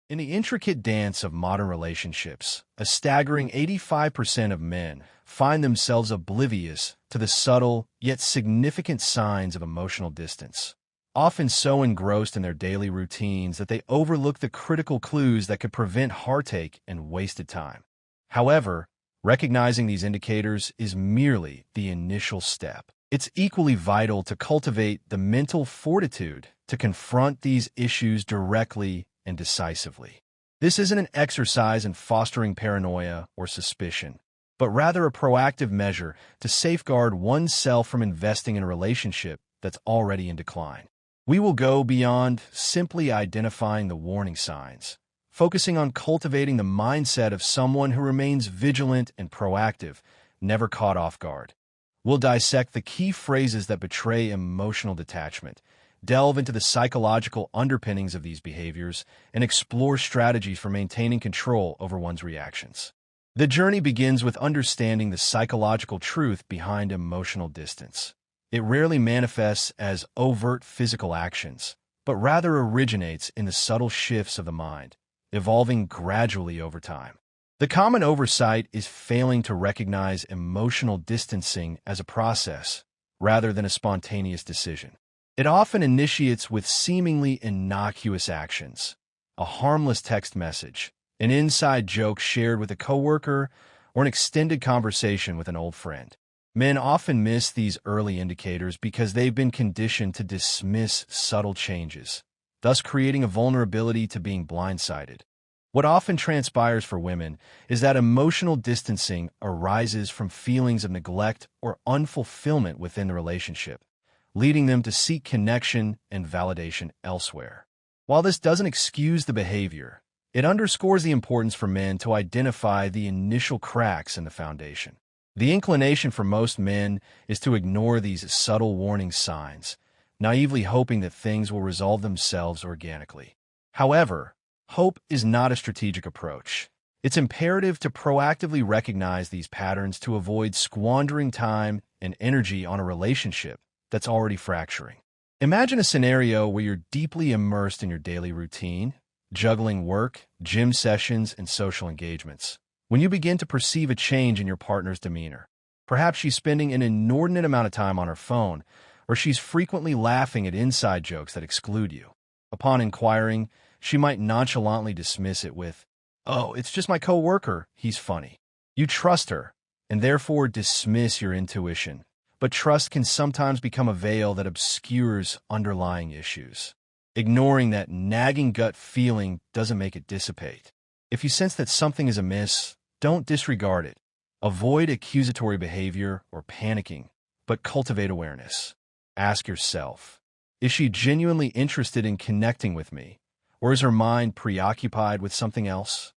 In the intricate dance of modern relationships, a staggering 85% of men find themselves oblivious to the subtle yet significant signs of emotional distance, often so engrossed in their daily routines that they overlook the critical clues that could prevent heartache and wasted time. However, recognizing these indicators is merely the initial step. It's equally vital to cultivate the mental fortitude to confront these issues directly and decisively. This isn't an exercise in fostering paranoia or suspicion, but rather a proactive measure to safeguard oneself from investing in a relationship that's already in decline. We will go beyond simply identifying the warning signs, focusing on cultivating the mindset of someone who remains vigilant and proactive, never caught off guard. We'll dissect the key phrases that betray emotional detachment, delve into the psychological underpinnings of these behaviors, and explore strategies for maintaining control over one's reactions. The journey begins with understanding the psychological truth behind emotional distance. It rarely manifests as overt physical actions, but rather originates in the subtle shifts of the mind, evolving gradually over time. The common oversight is failing to recognize emotional distancing as a process rather than a spontaneous decision. It often initiates with seemingly innocuous actions, a harmless text message, an inside joke shared with a coworker, or an extended conversation with an old friend. Men often miss these early indicators because they've been conditioned to dismiss subtle changes, thus creating a vulnerability to being blindsided. What often transpires for women is that emotional distancing arises from feelings of neglect or unfulfillment within the relationship, leading them to seek connection and validation elsewhere. While this doesn't excuse the behavior, it underscores the importance for men to identify the initial cracks in the foundation. The inclination for most men is to ignore these subtle warning signs, naively hoping that things will resolve themselves organically. However, hope is not a strategic approach. It's imperative to proactively recognize these patterns to avoid squandering time and energy on a relationship that's already fracturing. Imagine a scenario where you're deeply immersed in your daily routine, juggling work, gym sessions, and social engagements. When you begin to perceive a change in your partner's demeanor, perhaps she's spending an inordinate amount of time on her phone, or she's frequently laughing at inside jokes that exclude you. Upon inquiring, she might nonchalantly dismiss it with, "Oh, it's just my coworker, he's funny." You trust her, and therefore dismiss your intuition. But trust can sometimes become a veil that obscures underlying issues. Ignoring that nagging gut feeling doesn't make it dissipate. If you sense that something is amiss, don't disregard it. Avoid accusatory behavior or panicking, but cultivate awareness. Ask yourself, is she genuinely interested in connecting with me, or is her mind preoccupied with something else?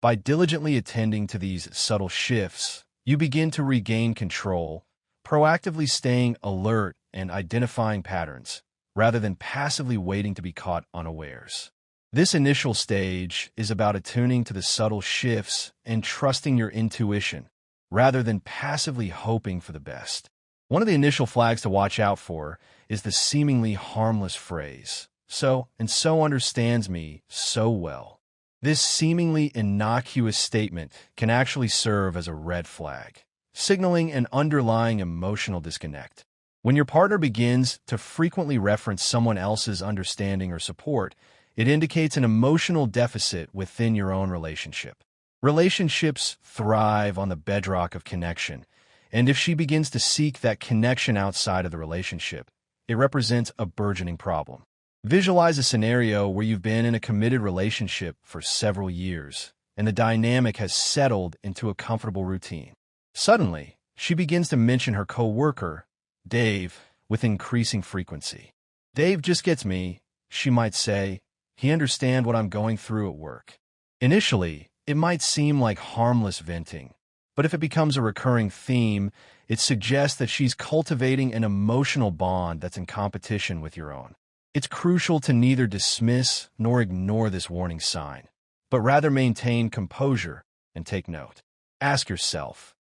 By diligently attending to these subtle shifts, you begin to regain control, proactively staying alert and identifying patterns, rather than passively waiting to be caught unawares. This initial stage is about attuning to the subtle shifts and trusting your intuition, rather than passively hoping for the best. One of the initial flags to watch out for is the seemingly harmless phrase, "so and so understands me so well." This seemingly innocuous statement can actually serve as a red flag, signaling an underlying emotional disconnect. When your partner begins to frequently reference someone else's understanding or support, it indicates an emotional deficit within your own relationship. Relationships thrive on the bedrock of connection, and if she begins to seek that connection outside of the relationship, it represents a burgeoning problem. Visualize a scenario where you've been in a committed relationship for several years, and the dynamic has settled into a comfortable routine. Suddenly, she begins to mention her coworker, Dave, with increasing frequency. "Dave just gets me," she might say. "He understands what I'm going through at work." Initially, it might seem like harmless venting, but if it becomes a recurring theme, it suggests that she's cultivating an emotional bond that's in competition with your own. It's crucial to neither dismiss nor ignore this warning sign, but rather maintain composure and take note. Ask yourself,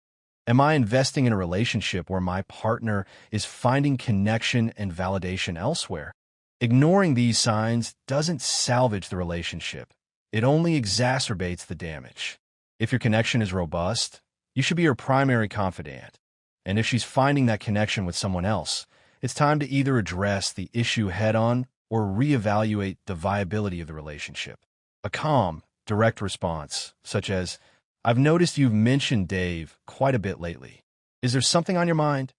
am I investing in a relationship where my partner is finding connection and validation elsewhere? Ignoring these signs doesn't salvage the relationship. it only exacerbates the damage. If your connection is robust, you should be her primary confidant. And if she's finding that connection with someone else, it's time to either address the issue head-on or reevaluate the viability of the relationship. A calm, direct response, such as, "I've noticed you've mentioned Dave quite a bit lately. Is there something on your mind?"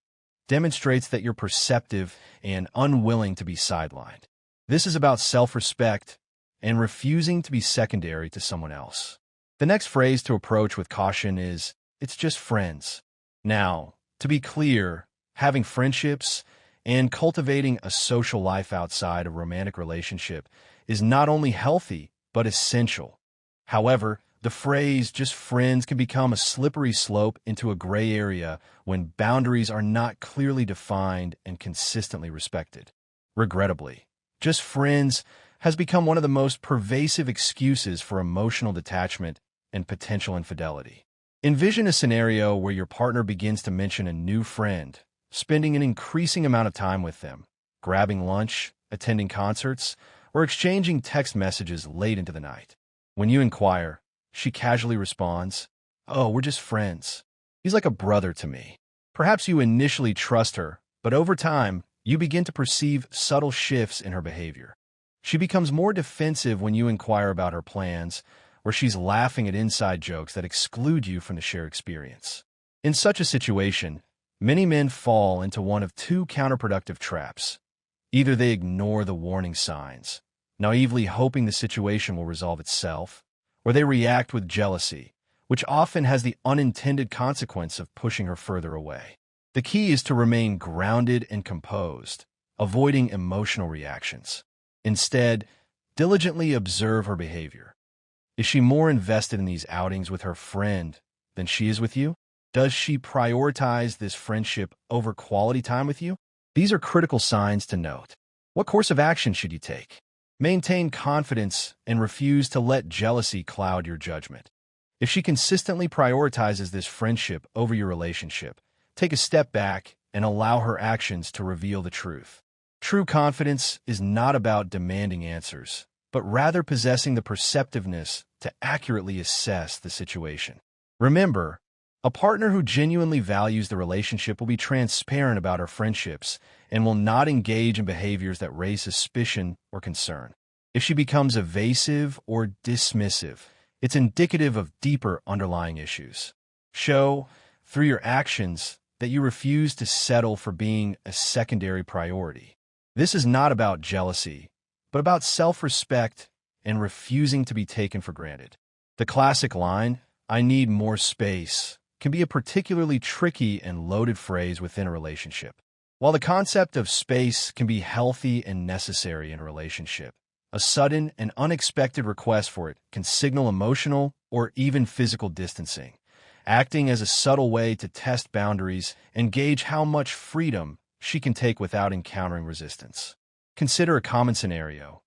demonstrates that you're perceptive and unwilling to be sidelined. This is about self-respect and refusing to be secondary to someone else. The next phrase to approach with caution is, "It's just friends." Now, to be clear, having friendships and cultivating a social life outside a romantic relationship is not only healthy, but essential. However, the phrase "just friends" can become a slippery slope into a gray area when boundaries are not clearly defined and consistently respected. Regrettably, "just friends" has become one of the most pervasive excuses for emotional detachment and potential infidelity. Envision a scenario where your partner begins to mention a new friend, spending an increasing amount of time with them, grabbing lunch, attending concerts, or exchanging text messages late into the night. When you inquire, she casually responds, "Oh, we're just friends. He's like a brother to me." Perhaps you initially trust her, but over time, you begin to perceive subtle shifts in her behavior. She becomes more defensive when you inquire about her plans, or she's laughing at inside jokes that exclude you from the shared experience. In such a situation, many men fall into one of two counterproductive traps. Either they ignore the warning signs, naively hoping the situation will resolve itself, or they react with jealousy, which often has the unintended consequence of pushing her further away. The key is to remain grounded and composed, avoiding emotional reactions. Instead, diligently observe her behavior. Is she more invested in these outings with her friend than she is with you? Does she prioritize this friendship over quality time with you? These are critical signs to note. What course of action should you take? Maintain confidence and refuse to let jealousy cloud your judgment. If she consistently prioritizes this friendship over your relationship, take a step back and allow her actions to reveal the truth. True confidence is not about demanding answers, but rather possessing the perceptiveness to accurately assess the situation. Remember, a partner who genuinely values the relationship will be transparent about her friendships and will not engage in behaviors that raise suspicion or concern. If she becomes evasive or dismissive, it's indicative of deeper underlying issues. Show, through your actions, that you refuse to settle for being a secondary priority. This is not about jealousy, but about self-respect and refusing to be taken for granted. The classic line, "I need more space," can be a particularly tricky and loaded phrase within a relationship. While the concept of space can be healthy and necessary in a relationship, a sudden and unexpected request for it can signal emotional or even physical distancing, acting as a subtle way to test boundaries and gauge how much freedom she can take without encountering resistance. Consider a common scenario.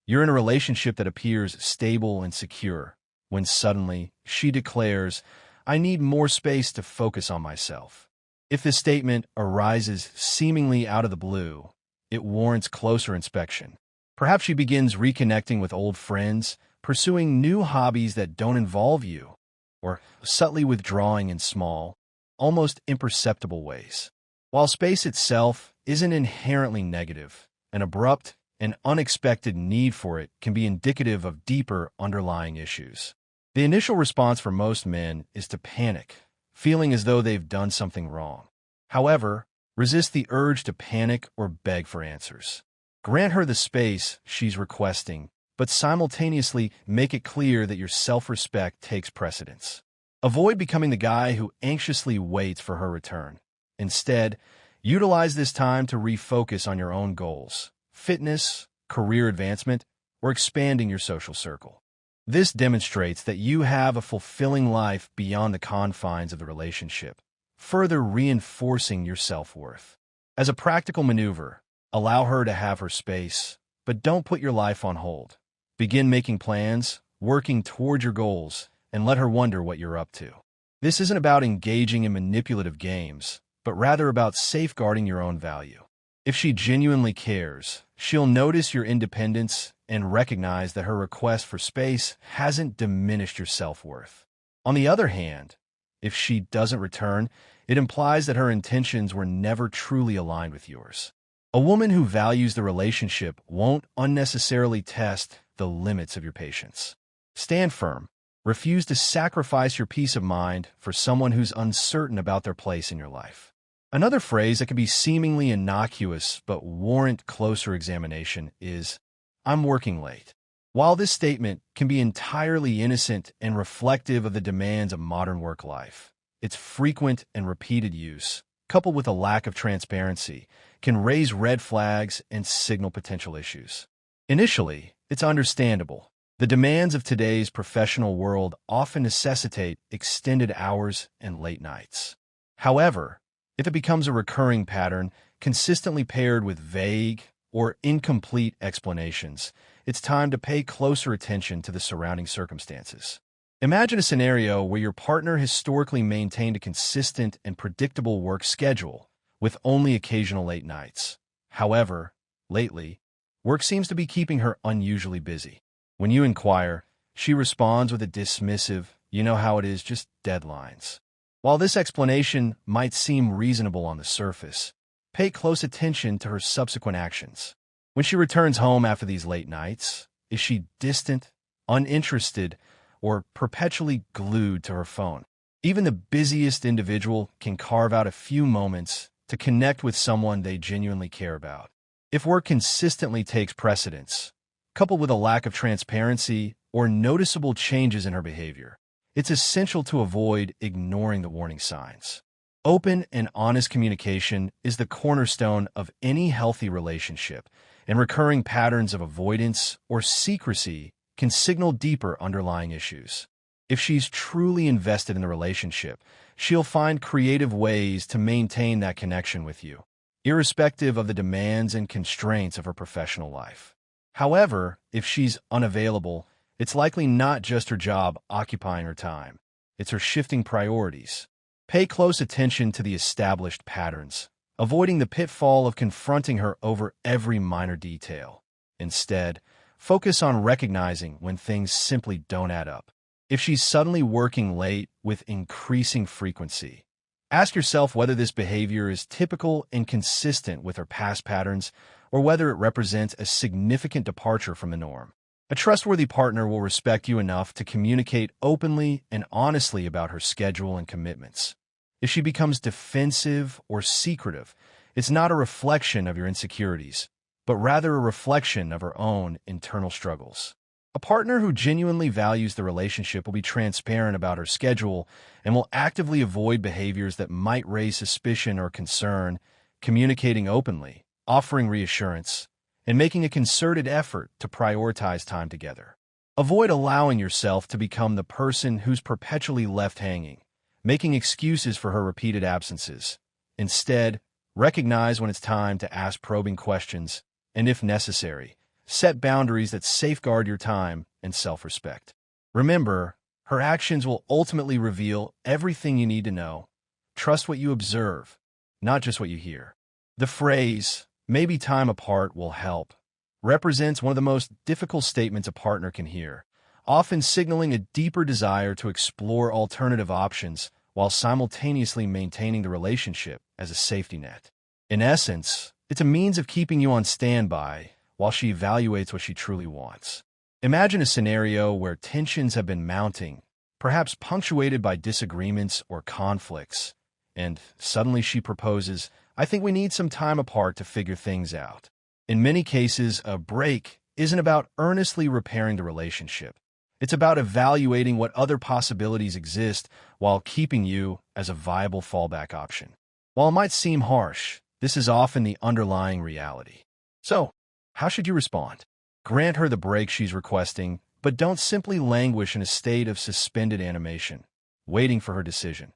You're in a relationship that appears stable and secure, when suddenly she declares, "I need more space to focus on myself." If this statement arises seemingly out of the blue, it warrants closer inspection. Perhaps she begins reconnecting with old friends, pursuing new hobbies that don't involve you, or subtly withdrawing in small, almost imperceptible ways. While space itself isn't inherently negative, an abrupt and unexpected need for it can be indicative of deeper underlying issues. The initial response for most men is to panic, feeling as though they've done something wrong. However, resist the urge to panic or beg for answers. Grant her the space she's requesting, but simultaneously make it clear that your self-respect takes precedence. Avoid becoming the guy who anxiously waits for her return. Instead, utilize this time to refocus on your own goals, fitness, career advancement, or expanding your social circle. This demonstrates that you have a fulfilling life beyond the confines of the relationship, further reinforcing your self-worth. As a practical maneuver, allow her to have her space, but don't put your life on hold. Begin making plans, working toward your goals, and let her wonder what you're up to. This isn't about engaging in manipulative games, but rather about safeguarding your own value. If she genuinely cares, she'll notice your independence and recognize that her request for space hasn't diminished your self-worth. On the other hand, if she doesn't return, it implies that her intentions were never truly aligned with yours. A woman who values the relationship won't unnecessarily test the limits of your patience. Stand firm. Refuse to sacrifice your peace of mind for someone who's uncertain about their place in your life. Another phrase that can be seemingly innocuous but warrant closer examination is, "I'm working late." While this statement can be entirely innocent and reflective of the demands of modern work life, its frequent and repeated use, coupled with a lack of transparency, can raise red flags and signal potential issues. Initially, it's understandable. The demands of today's professional world often necessitate extended hours and late nights. However, if it becomes a recurring pattern, consistently paired with vague or incomplete explanations, it's time to pay closer attention to the surrounding circumstances. Imagine a scenario where your partner historically maintained a consistent and predictable work schedule, with only occasional late nights. However, lately, work seems to be keeping her unusually busy. When you inquire, she responds with a dismissive, "You know how it is, just deadlines." While this explanation might seem reasonable on the surface, pay close attention to her subsequent actions. When she returns home after these late nights, is she distant, uninterested, or perpetually glued to her phone? Even the busiest individual can carve out a few moments to connect with someone they genuinely care about. If work consistently takes precedence, coupled with a lack of transparency or noticeable changes in her behavior, it's essential to avoid ignoring the warning signs. Open and honest communication is the cornerstone of any healthy relationship, and recurring patterns of avoidance or secrecy can signal deeper underlying issues. If she's truly invested in the relationship, she'll find creative ways to maintain that connection with you, irrespective of the demands and constraints of her professional life. However, if she's unavailable, it's likely not just her job occupying her time. It's her shifting priorities. Pay close attention to the established patterns, avoiding the pitfall of confronting her over every minor detail. Instead, focus on recognizing when things simply don't add up. If she's suddenly working late with increasing frequency, ask yourself whether this behavior is typical and consistent with her past patterns, or whether it represents a significant departure from the norm. A trustworthy partner will respect you enough to communicate openly and honestly about her schedule and commitments. If she becomes defensive or secretive, it's not a reflection of your insecurities, but rather a reflection of her own internal struggles. A partner who genuinely values the relationship will be transparent about her schedule and will actively avoid behaviors that might raise suspicion or concern, communicating openly, offering reassurance, and making a concerted effort to prioritize time together. Avoid allowing yourself to become the person who's perpetually left hanging, making excuses for her repeated absences. Instead, recognize when it's time to ask probing questions, and if necessary, set boundaries that safeguard your time and self-respect. Remember, her actions will ultimately reveal everything you need to know. Trust what you observe, not just what you hear. The phrase, "maybe time apart will help," represents one of the most difficult statements a partner can hear, often signaling a deeper desire to explore alternative options while simultaneously maintaining the relationship as a safety net. In essence, it's a means of keeping you on standby while she evaluates what she truly wants. Imagine a scenario where tensions have been mounting, perhaps punctuated by disagreements or conflicts, and suddenly she proposes, "I think we need some time apart to figure things out." In many cases, a break isn't about earnestly repairing the relationship. It's about evaluating what other possibilities exist while keeping you as a viable fallback option. While it might seem harsh, this is often the underlying reality. So, how should you respond? Grant her the break she's requesting, but don't simply languish in a state of suspended animation, waiting for her decision.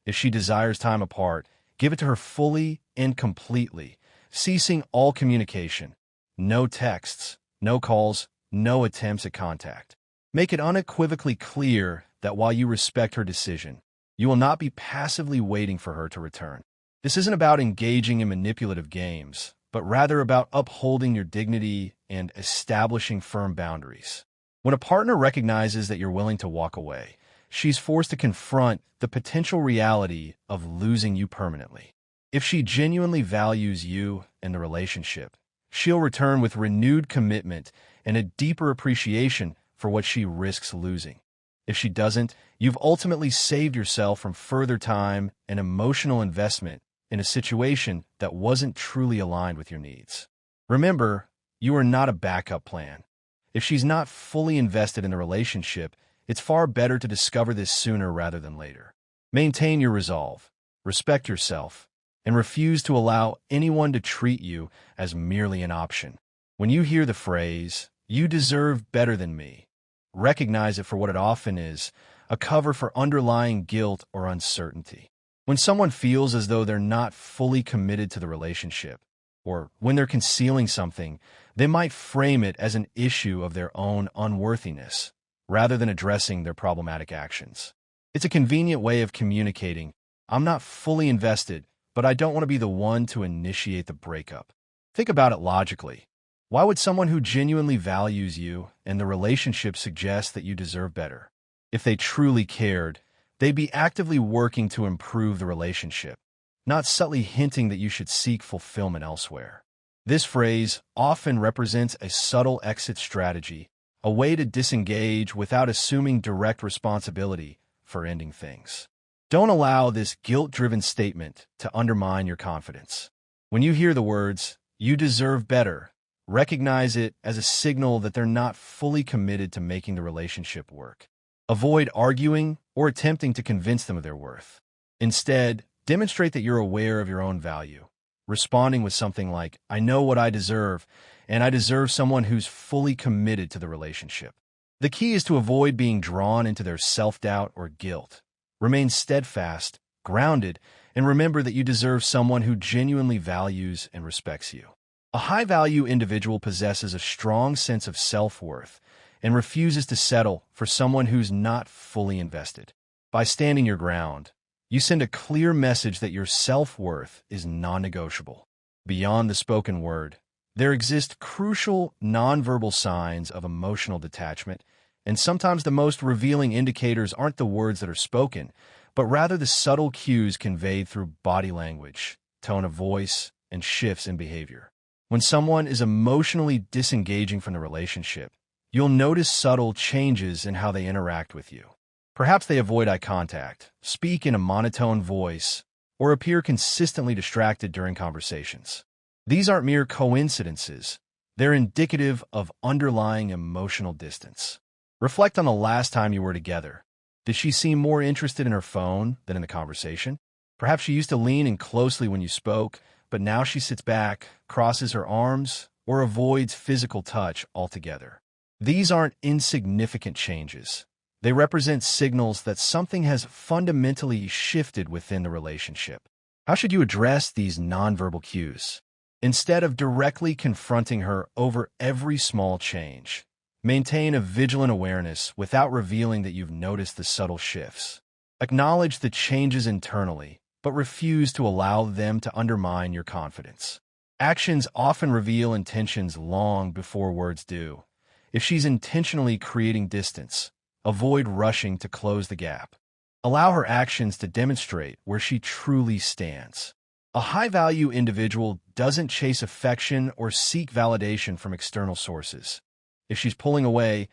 If she desires time apart, give it to her fully and completely, ceasing all communication. No texts, no calls, no attempts at contact. Make it unequivocally clear that while you respect her decision, you will not be passively waiting for her to return. This isn't about engaging in manipulative games, but rather about upholding your dignity and establishing firm boundaries. When a partner recognizes that you're willing to walk away, she's forced to confront the potential reality of losing you permanently. If she genuinely values you and the relationship, she'll return with renewed commitment and a deeper appreciation for what she risks losing. If she doesn't, you've ultimately saved yourself from further time and emotional investment in a situation that wasn't truly aligned with your needs. Remember, you are not a backup plan. If she's not fully invested in the relationship, it's far better to discover this sooner rather than later. Maintain your resolve, respect yourself, and refuse to allow anyone to treat you as merely an option. When you hear the phrase, "You deserve better than me," recognize it for what it often is, a cover for underlying guilt or uncertainty. When someone feels as though they're not fully committed to the relationship, or when they're concealing something, they might frame it as an issue of their own unworthiness, rather than addressing their problematic actions. It's a convenient way of communicating, "I'm not fully invested, but I don't want to be the one to initiate the breakup." Think about it logically. Why would someone who genuinely values you and the relationship suggest that you deserve better? If they truly cared, they'd be actively working to improve the relationship, not subtly hinting that you should seek fulfillment elsewhere. This phrase often represents a subtle exit strategy, a way to disengage without assuming direct responsibility for ending things. Don't allow this guilt-driven statement to undermine your confidence. When you hear the words, "You deserve better," recognize it as a signal that they're not fully committed to making the relationship work. Avoid arguing or attempting to convince them of their worth. Instead, demonstrate that you're aware of your own value, responding with something like, "I know what I deserve, and I deserve someone who's fully committed to the relationship." The key is to avoid being drawn into their self-doubt or guilt. Remain steadfast, grounded, and remember that you deserve someone who genuinely values and respects you. A high-value individual possesses a strong sense of self-worth and refuses to settle for someone who's not fully invested. By standing your ground, you send a clear message that your self-worth is non-negotiable. Beyond the spoken word, there exist crucial nonverbal signs of emotional detachment, and sometimes the most revealing indicators aren't the words that are spoken, but rather the subtle cues conveyed through body language, tone of voice, and shifts in behavior. When someone is emotionally disengaging from the relationship, you'll notice subtle changes in how they interact with you. Perhaps they avoid eye contact, speak in a monotone voice, or appear consistently distracted during conversations. These aren't mere coincidences. They're indicative of underlying emotional distance. Reflect on the last time you were together. Did she seem more interested in her phone than in the conversation? Perhaps she used to lean in closely when you spoke, but now she sits back, crosses her arms, or avoids physical touch altogether. These aren't insignificant changes. They represent signals that something has fundamentally shifted within the relationship. How should you address these nonverbal cues? Instead of directly confronting her over every small change, maintain a vigilant awareness without revealing that you've noticed the subtle shifts. Acknowledge the changes internally, but refuse to allow them to undermine your confidence. Actions often reveal intentions long before words do. If she's intentionally creating distance, avoid rushing to close the gap. Allow her actions to demonstrate where she truly stands. A high-value individual doesn't chase affection or seek validation from external sources. If she's pulling away,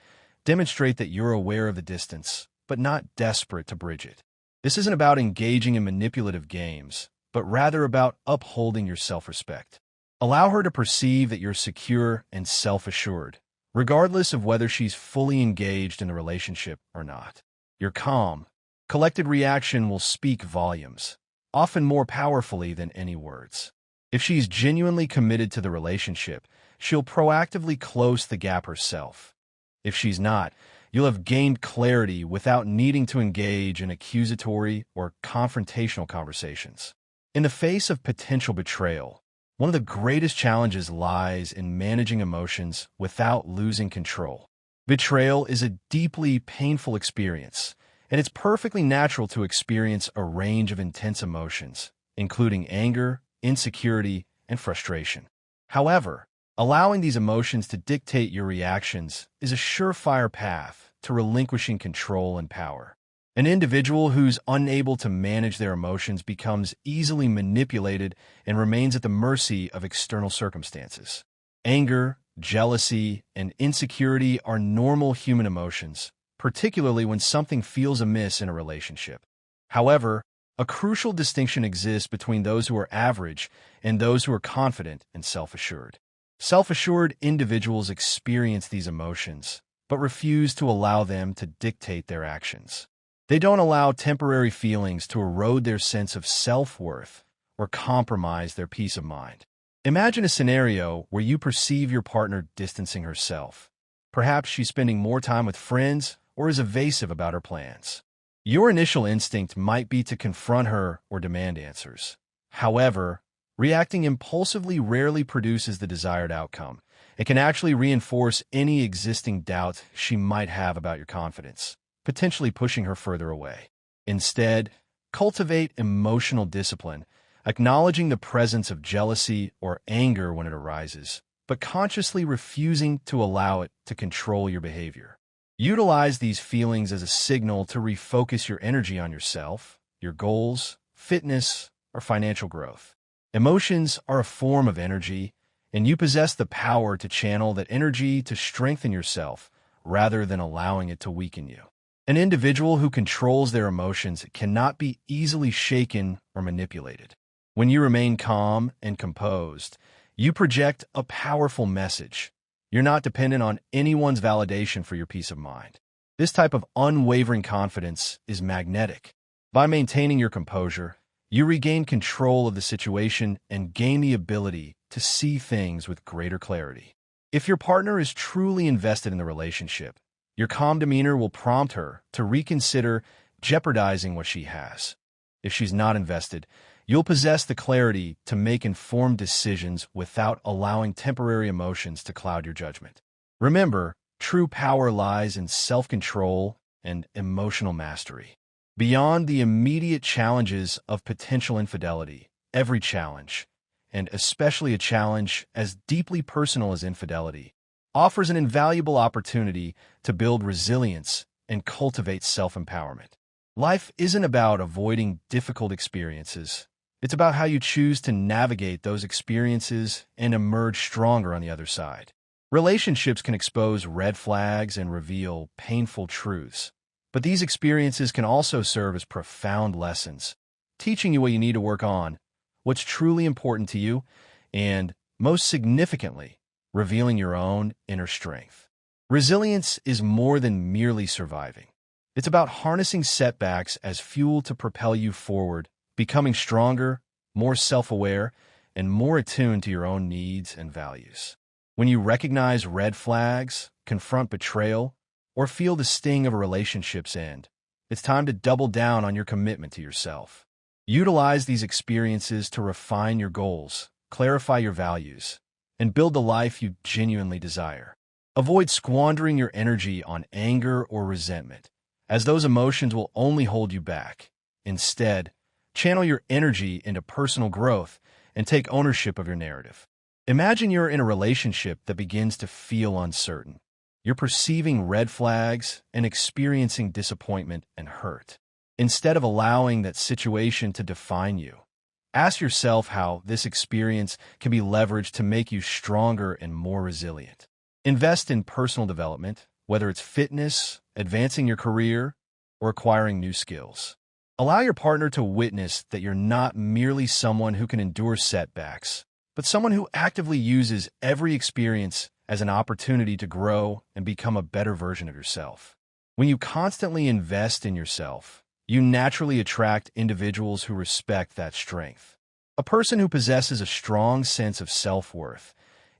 demonstrate that you're aware of the distance, but not desperate to bridge it. This isn't about engaging in manipulative games, but rather about upholding your self-respect. Allow her to perceive that you're secure and self-assured, regardless of whether she's fully engaged in the relationship or not. Your calm, collected reaction will speak volumes, often more powerfully than any words. If she's genuinely committed to the relationship, she'll proactively close the gap herself. If she's not, you'll have gained clarity without needing to engage in accusatory or confrontational conversations. In the face of potential betrayal, one of the greatest challenges lies in managing emotions without losing control. Betrayal is a deeply painful experience, and it's perfectly natural to experience a range of intense emotions, including anger, insecurity, and frustration. However, allowing these emotions to dictate your reactions is a surefire path to relinquishing control and power. An individual who's unable to manage their emotions becomes easily manipulated and remains at the mercy of external circumstances. Anger, jealousy, and insecurity are normal human emotions, particularly when something feels amiss in a relationship. However, a crucial distinction exists between those who are average and those who are confident and self-assured. Self-assured individuals experience these emotions, but refuse to allow them to dictate their actions. They don't allow temporary feelings to erode their sense of self-worth or compromise their peace of mind. Imagine a scenario where you perceive your partner distancing herself. Perhaps she's spending more time with friends or is evasive about her plans. Your initial instinct might be to confront her or demand answers. However, reacting impulsively rarely produces the desired outcome. It can actually reinforce any existing doubt she might have about your confidence, potentially pushing her further away. Instead, cultivate emotional discipline, acknowledging the presence of jealousy or anger when it arises, but consciously refusing to allow it to control your behavior. Utilize these feelings as a signal to refocus your energy on yourself, your goals, fitness, or financial growth. Emotions are a form of energy, and you possess the power to channel that energy to strengthen yourself rather than allowing it to weaken you. An individual who controls their emotions cannot be easily shaken or manipulated. When you remain calm and composed, you project a powerful message. You're not dependent on anyone's validation for your peace of mind. This type of unwavering confidence is magnetic. By maintaining your composure, you regain control of the situation and gain the ability to see things with greater clarity. If your partner is truly invested in the relationship, your calm demeanor will prompt her to reconsider jeopardizing what she has. If she's not invested, you'll possess the clarity to make informed decisions without allowing temporary emotions to cloud your judgment. Remember, true power lies in self-control and emotional mastery. Beyond the immediate challenges of potential infidelity, every challenge, and especially a challenge as deeply personal as infidelity, offers an invaluable opportunity to build resilience and cultivate self-empowerment. Life isn't about avoiding difficult experiences. It's about how you choose to navigate those experiences and emerge stronger on the other side. Relationships can expose red flags and reveal painful truths, but these experiences can also serve as profound lessons, teaching you what you need to work on, what's truly important to you, and, most significantly, revealing your own inner strength. Resilience is more than merely surviving. It's about harnessing setbacks as fuel to propel you forward, becoming stronger, more self-aware, and more attuned to your own needs and values. When you recognize red flags, confront betrayal, or feel the sting of a relationship's end, it's time to double down on your commitment to yourself. Utilize these experiences to refine your goals, clarify your values, and build the life you genuinely desire. Avoid squandering your energy on anger or resentment, as those emotions will only hold you back. Instead, channel your energy into personal growth and take ownership of your narrative. Imagine you're in a relationship that begins to feel uncertain. You're perceiving red flags and experiencing disappointment and hurt. Instead of allowing that situation to define you, ask yourself how this experience can be leveraged to make you stronger and more resilient. Invest in personal development, whether it's fitness, advancing your career, or acquiring new skills. Allow your partner to witness that you're not merely someone who can endure setbacks, but someone who actively uses every experience as an opportunity to grow and become a better version of yourself. When you constantly invest in yourself, you naturally attract individuals who respect that strength. A person who possesses a strong sense of self-worth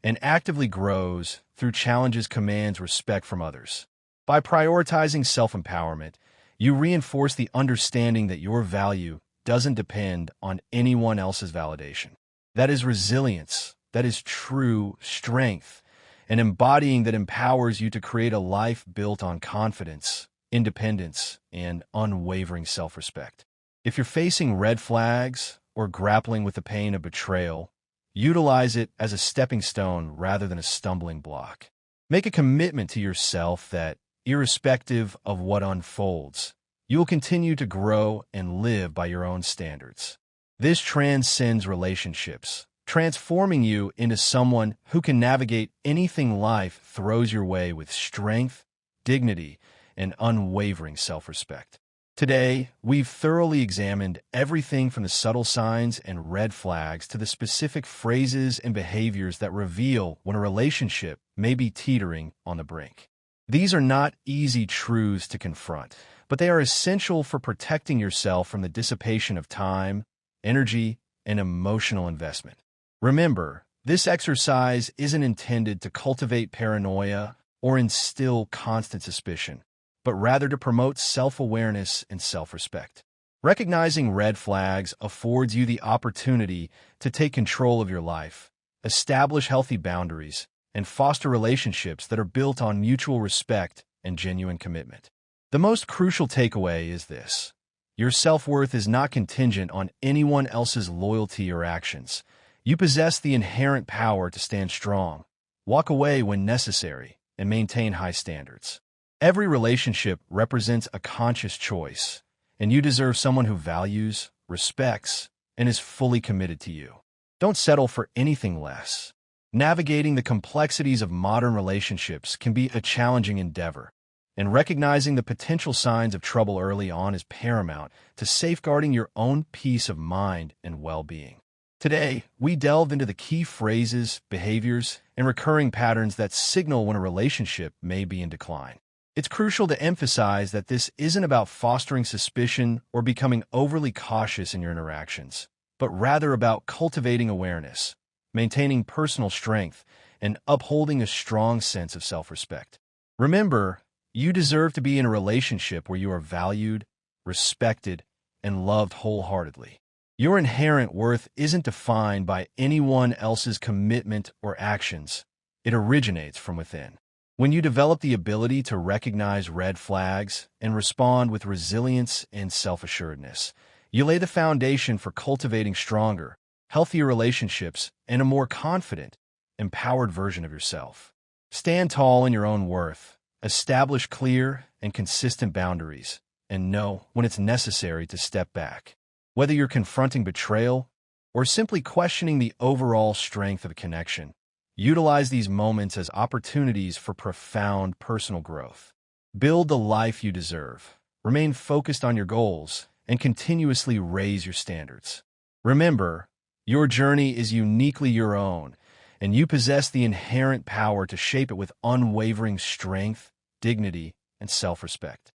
and actively grows through challenges commands respect from others. By prioritizing self-empowerment, you reinforce the understanding that your value doesn't depend on anyone else's validation. That is resilience, that is true strength, and embodying that empowers you to create a life built on confidence, independence, and unwavering self-respect. If you're facing red flags or grappling with the pain of betrayal, Utilize it as a stepping stone rather than a stumbling block. Make a commitment to yourself that, irrespective of what unfolds, you will continue to grow and live by your own standards. This transcends relationships, transforming you into someone who can navigate anything life throws your way with strength, dignity, and unwavering self-respect. Today, we've thoroughly examined everything from the subtle signs and red flags to the specific phrases and behaviors that reveal when a relationship may be teetering on the brink. These are not easy truths to confront, but they are essential for protecting yourself from the dissipation of time, energy, and emotional investment. Remember, this exercise isn't intended to cultivate paranoia or instill constant suspicion, but rather to promote self-awareness and self-respect. Recognizing red flags affords you the opportunity to take control of your life, establish healthy boundaries, and foster relationships that are built on mutual respect and genuine commitment. The most crucial takeaway is this: your self-worth is not contingent on anyone else's loyalty or actions. You possess the inherent power to stand strong, walk away when necessary, and maintain high standards. Every relationship represents a conscious choice, and you deserve someone who values, respects, and is fully committed to you. Don't settle for anything less. Navigating the complexities of modern relationships can be a challenging endeavor, and recognizing the potential signs of trouble early on is paramount to safeguarding your own peace of mind and well-being. Today, we delved into the key phrases, behaviors, and recurring patterns that signal when a relationship may be in decline. It's crucial to emphasize that this isn't about fostering suspicion or becoming overly cautious in your interactions, but rather about cultivating awareness, maintaining personal strength, and upholding a strong sense of self-respect. Remember, you deserve to be in a relationship where you are valued, respected, and loved wholeheartedly. Your inherent worth isn't defined by anyone else's commitment or actions. It originates from within. When you develop the ability to recognize red flags and respond with resilience and self-assuredness, you lay the foundation for cultivating stronger, healthier relationships and a more confident, empowered version of yourself. Stand tall in your own worth, establish clear and consistent boundaries, and know when it's necessary to step back. Whether you're confronting betrayal or simply questioning the overall strength of a connection, utilize these moments as opportunities for profound personal growth. Build the life you deserve, remain focused on your goals, and continuously raise your standards. Remember, your journey is uniquely your own, and you possess the inherent power to shape it with unwavering strength, dignity, and self-respect.